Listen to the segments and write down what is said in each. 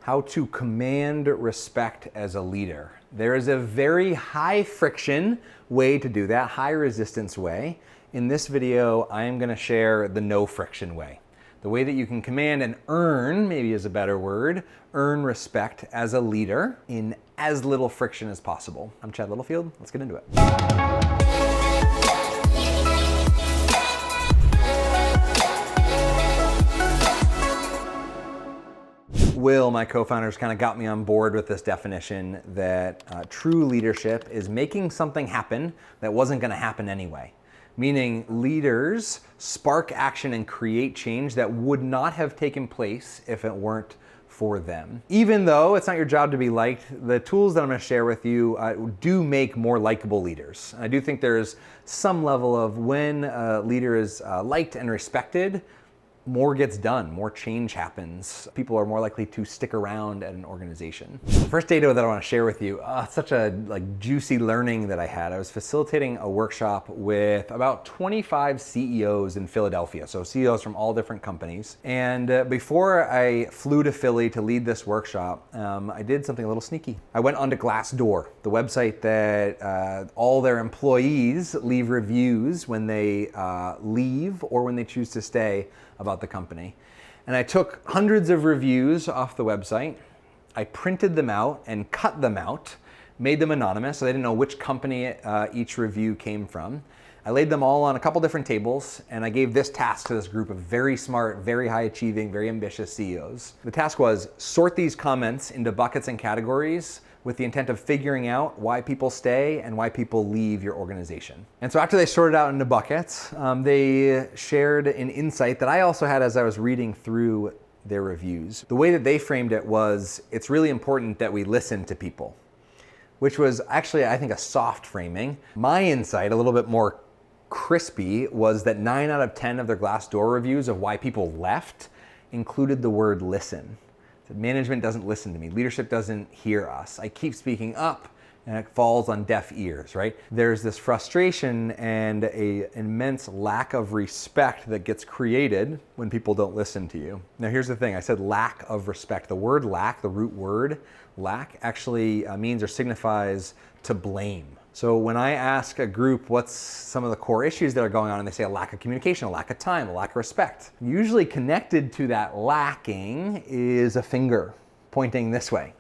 How to command respect as a leader. There is a very high friction way to do that, high resistance way. In this video, I am going to share the no friction way. The way that you can command and earn, maybe is a better word, earn respect as a leader in as little friction as possible. I'm Chad Littlefield. Let's get into it. Will, my co-founders, kind of got me on board with this definition that true leadership is making something happen that wasn't going to happen anyway. Meaning leaders spark action and create change that would not have taken place if it weren't for them. Even though it's not your job to be liked, the tools that I'm going to share with you do make more likable leaders. I do think there's some level of when a leader is liked and respected, more gets done, more change happens. People are more likely to stick around at an organization. The first data that I want to share with you, it's such a juicy learning that I had. I was facilitating a workshop with about 25 CEOs in Philadelphia, so CEOs from all different companies. And before I flew to Philly to lead this workshop, I did something a little sneaky. I went onto Glassdoor, the website that all their employees leave reviews when they leave or when they choose to stay about the company. And I took hundreds of reviews off the website. I printed them out and cut them out, made them anonymous so they didn't know which company each review came from. I laid them all on a couple different tables and I gave this task to this group of very smart, very high achieving, very ambitious CEOs. The task was sort these comments into buckets and categories with the intent of figuring out why people stay and why people leave your organization. And so after they sorted out into buckets, they shared an insight that I also had as I was reading through their reviews. The way that they framed it was, it's really important that we listen to people, which was actually, I think, a soft framing. My insight, a little bit more crispy, was that 9 out of 10 of their Glassdoor reviews of why people left included the word listen. Management doesn't listen to me. Leadership doesn't hear us. I keep speaking up and it falls on deaf ears, right? There's this frustration and an immense lack of respect that gets created when people don't listen to you. Now here's the thing, I said lack of respect. The word lack, the root word lack, actually means or signifies to blame. So when I ask a group what's some of the core issues that are going on, and they say a lack of communication, a lack of time, a lack of respect, usually connected to that lacking is a finger pointing this way,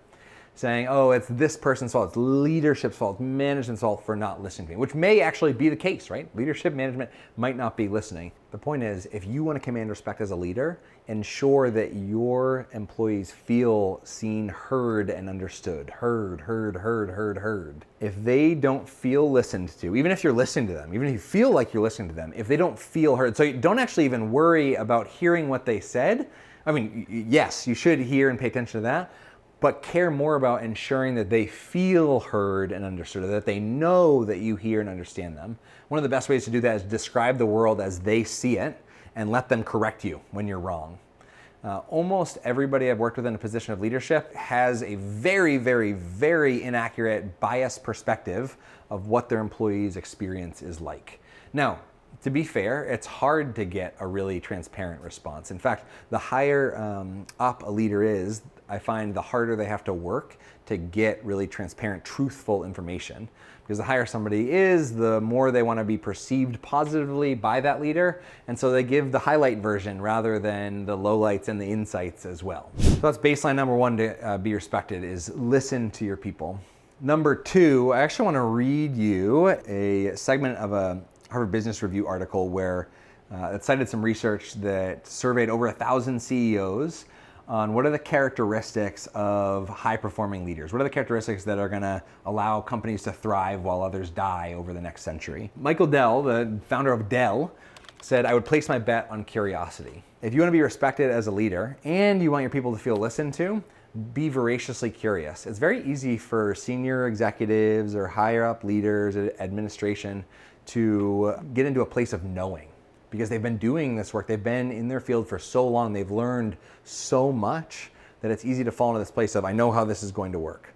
saying, oh, it's this person's fault, it's leadership's fault, it's management's fault for not listening to me, which may actually be the case, right? Leadership, management might not be listening. The point is, if you want to command respect as a leader, ensure that your employees feel seen, heard, and understood. Heard. If they don't feel listened to, even if you're listening to them, even if you feel like you're listening to them, if they don't feel heard, so you don't actually even worry about hearing what they said. I mean, yes, you should hear and pay attention to that, but care more about ensuring that they feel heard and understood, that they know that you hear and understand them. One of the best ways to do that is describe the world as they see it and let them correct you when you're wrong. Almost everybody I've worked with in a position of leadership has a very, very, very inaccurate, biased perspective of what their employees' experience is like. Now, to be fair, it's hard to get a really transparent response. In fact, the higher up a leader is, I find the harder they have to work to get really transparent, truthful information. Because the higher somebody is, the more they want to be perceived positively by that leader. And so they give the highlight version rather than the lowlights and the insights as well. So that's baseline number one to be respected, is listen to your people. Number two, I actually want to read you a segment of a Harvard Business Review article where it cited some research that surveyed over 1,000 CEOs on what are the characteristics of high-performing leaders. What are the characteristics that are going to allow companies to thrive while others die over the next century? Michael Dell, the founder of Dell, said, I would place my bet on curiosity. If you want to be respected as a leader and you want your people to feel listened to, be voraciously curious. It's very easy for senior executives or higher up leaders, administration, to get into a place of knowing, because they've been doing this work, they've been in their field for so long, they've learned so much that it's easy to fall into this place of, I know how this is going to work.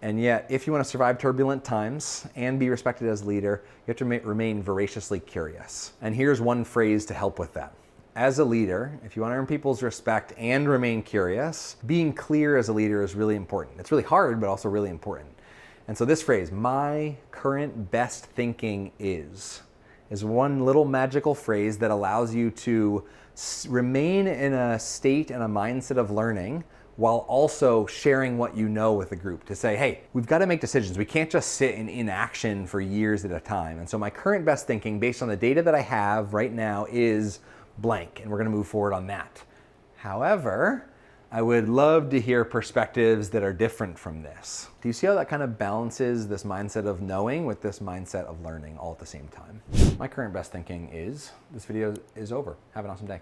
And yet, if you want to survive turbulent times and be respected as a leader, you have to remain voraciously curious. And here's one phrase to help with that. as a leader, if you want to earn people's respect and remain curious, being clear as a leader is really important. It's really hard, but also really important. And so this phrase, my current best thinking is one little magical phrase that allows you to remain in a state and a mindset of learning while also sharing what you know with the group, to say, hey, we've got to make decisions. We can't just sit in inaction for years at a time. And so my current best thinking, based on the data that I have right now, is blank, and we're going to move forward on that. However, I would love to hear perspectives that are different from this. Do you see how that kind of balances this mindset of knowing with this mindset of learning all at the same time? My current best thinking is this video is over. Have an awesome day.